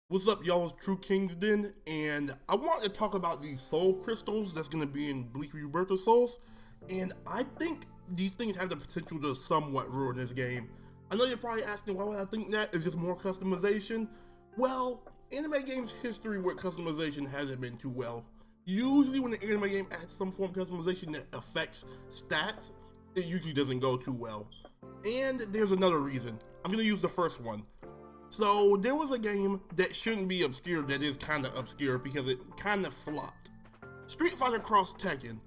What's up, y'all? It's True Kingsden, and I want to talk about these soul crystals that's going to be in Bleach Rebirth of Souls, and I think these things have the potential to somewhat ruin this game. I know you're probably asking, why would I think that? Is just more customization? Well, anime games' history with customization hasn't been too well. Usually when an anime game adds some form of customization that affects stats, it usually doesn't go too well. And there's another reason. I'm going to use the first one. So there was a game that shouldn't be obscure that is kind of obscure because it kind of flopped. Street Fighter Cross Tekken.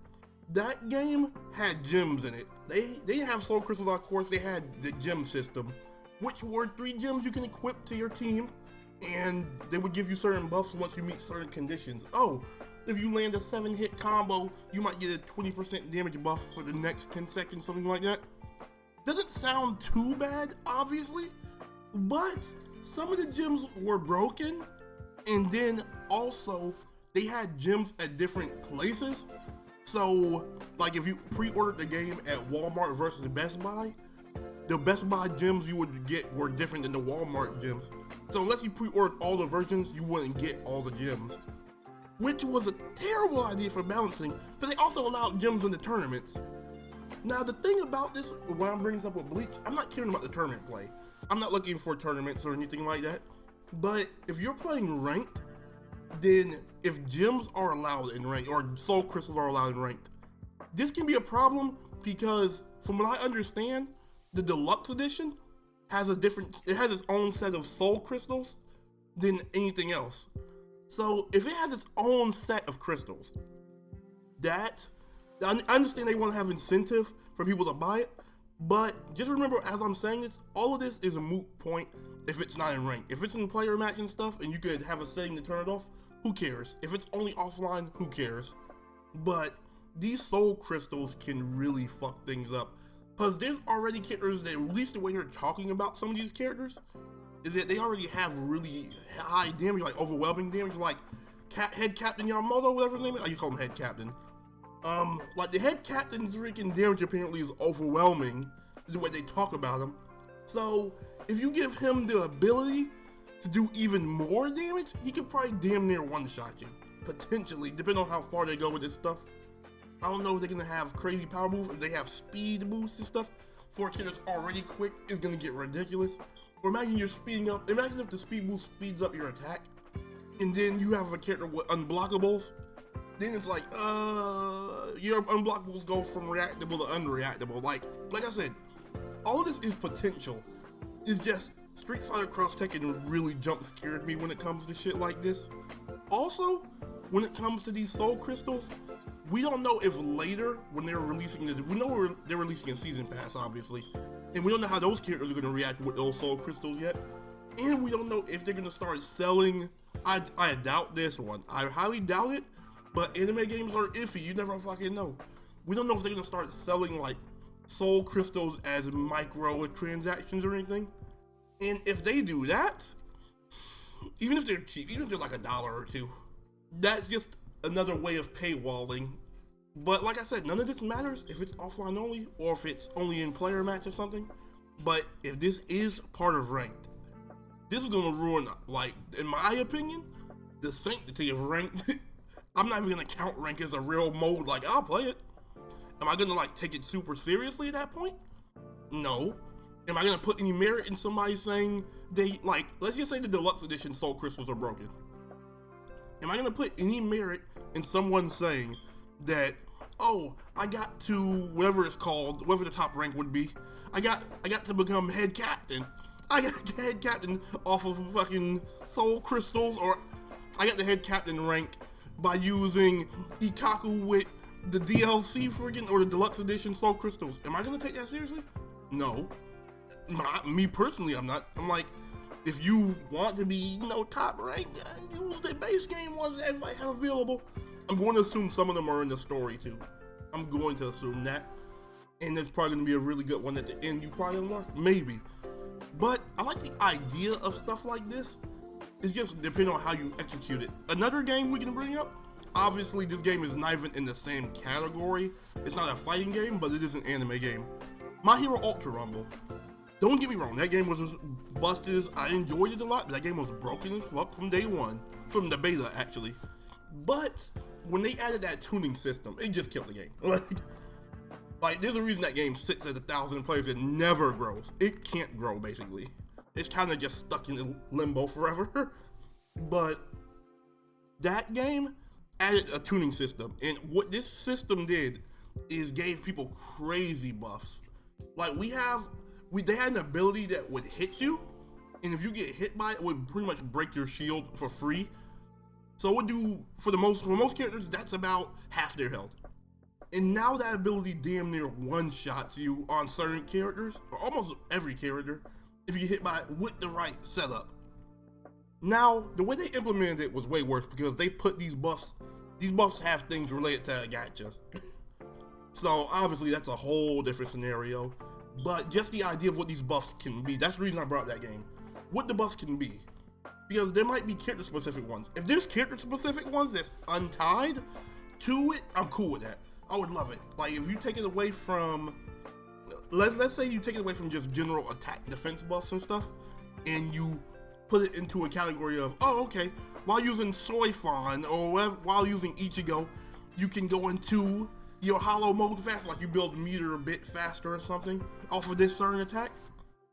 That game had gems in it. They didn't have soul crystals, of course. They had the gem system, which were 3 gems you can equip to your team, and they would give you certain buffs once you meet certain conditions. Oh, if you land a 7-hit combo, you might get a 20% damage buff for the next 10 seconds, something like that. Doesn't sound too bad, obviously, but some of the gems were broken, and then also they had gems at different places. So, like if you pre-ordered the game at Walmart versus Best Buy, the Best Buy gems you would get were different than the Walmart gems. So unless you pre-ordered all the versions, you wouldn't get all the gems, which was a terrible idea for balancing, but they also allowed gems in the tournaments. Now the thing about this, when I'm bringing this up with Bleach, I'm not caring about the tournament play. I'm not looking for tournaments or anything like that, but if you're playing ranked, then if gems are allowed in ranked, or soul crystals are allowed in ranked, this can be a problem because from what I understand, the deluxe edition has it has its own set of soul crystals than anything else. So if it has its own set of crystals, I understand they want to have incentive for people to buy it, but just remember, as I'm saying this, all of this is a moot point if it's not in rank. If it's in player match and stuff, and you could have a setting to turn it off, who cares? If it's only offline, who cares? But these soul crystals can really fuck things up, because there's already characters that, at least the way they're talking about some of these characters, is that they already have really high damage, like overwhelming damage, like Head Captain Yamamoto, whatever his name is. You call him Head Captain. Like the Head Captain's freaking damage apparently is overwhelming, the way they talk about him. So if you give him the ability to do even more damage, he could probably damn near one-shot you, potentially, depending on how far they go with this stuff. I don't know if they're gonna have crazy power moves, if they have speed boosts and stuff. For a kid that's already quick, it's gonna get ridiculous. Or imagine you're speeding up, imagine if the speed boost speeds up your attack, and then you have a character with unblockables. Then it's like, your unblockables go from reactable to unreactable. Like I said, all of this is potential. It's just Street Fighter Cross Tekken really jump scared me when it comes to shit like this. Also, when it comes to these soul crystals, we don't know if later, when they're releasing we know they're releasing a season pass, obviously, and we don't know how those characters are going to react with those soul crystals yet. And we don't know if they're going to start selling. I doubt this one. I highly doubt it. But anime games are iffy, you never fucking know. We don't know if they're gonna start selling like soul crystals as micro transactions or anything. And if they do that, even if they're cheap, even if they're like $1 or $2, that's just another way of paywalling. But like I said, none of this matters if it's offline only or if it's only in player match or something. But if this is part of ranked, this is gonna ruin, like, in my opinion, the sanctity of ranked. I'm not even gonna count rank as a real mode, like, I'll play it. Am I gonna like take it super seriously at that point? No. Am I gonna put any merit in somebody saying they, like, let's just say the deluxe edition soul crystals are broken. Am I gonna put any merit in someone saying that, oh, I got to, whatever it's called, whatever the top rank would be, I got to become head captain. I got the head captain off of fucking soul crystals, or I got the head captain rank by using Ikaku with the DLC friggin' or the deluxe edition soul crystals. Am I gonna take that seriously? No. Me personally, I'm not. I'm like, if you want to be, top ranked, use the base game ones that everybody have available. I'm going to assume some of them are in the story too. I'm going to assume that. And there's probably gonna be a really good one at the end you probably unlock, maybe. But I like the idea of stuff like this. It's just depending on how you execute it. Another game we can bring up, obviously this game is not even in the same category. It's not a fighting game, but it is an anime game. My Hero Ultra Rumble. Don't get me wrong, that game was busted. I enjoyed it a lot, but that game was broken as fuck from day one, from the beta actually. But when they added that tuning system, it just killed the game. Like there's a reason that game sits at 1,000 players and never grows. It can't grow basically. It's kind of just stuck in limbo forever. But that game added a tuning system, and what this system did is gave people crazy buffs. Like they had an ability that would hit you, and if you get hit by it, would pretty much break your shield for free. So it would do, for most characters, that's about half their health. And now that ability damn near one-shots you on certain characters, or almost every character, if you get hit by it with the right setup. Now, the way they implemented it was way worse because they put these buffs have things related to gacha. So obviously that's a whole different scenario. But just the idea of what these buffs can be, that's the reason I brought that game. What the buffs can be. Because there might be character-specific ones. If there's character-specific ones that's untied to it, I'm cool with that. I would love it. Like if you take it away from, let's say you take it away from just general attack defense buffs and stuff, and you put it into a category of, oh okay, while using Soifon or while using Ichigo, you can go into your hollow mode fast, like you build meter a bit faster or something off of this certain attack.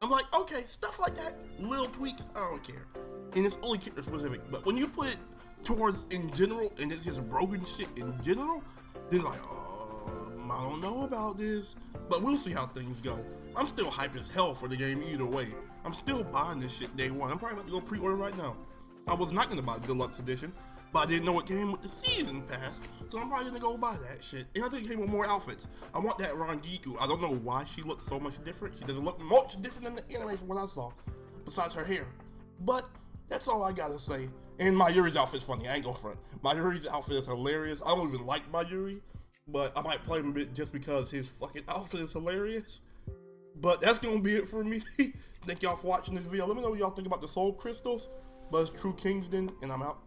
I'm like, okay, stuff like that, little tweaks, I don't care. And it's only character specific, but when you put it towards in general, and it's just broken shit in general, then like, I don't know about this, but we'll see how things go. I'm still hyped as hell for the game either way. I'm still buying this shit day one. I'm probably about to go pre-order right now. I was not gonna buy the deluxe edition, but I didn't know it came with the season pass, so I'm probably gonna go buy that shit. And I think it came with more outfits. I want that Rangiku. I don't know why she looks so much different. She doesn't look much different than the anime from what I saw, besides her hair. But that's all I gotta say. And Mayuri's outfit's funny, I ain't gonna front. Mayuri's outfit is hilarious. I don't even like Mayuri, but I might play him a bit just because his fucking outfit is hilarious. But that's gonna be it for me. Thank y'all for watching this video. Let me know what y'all think about the soul crystals. But it's True Kingston, and I'm out.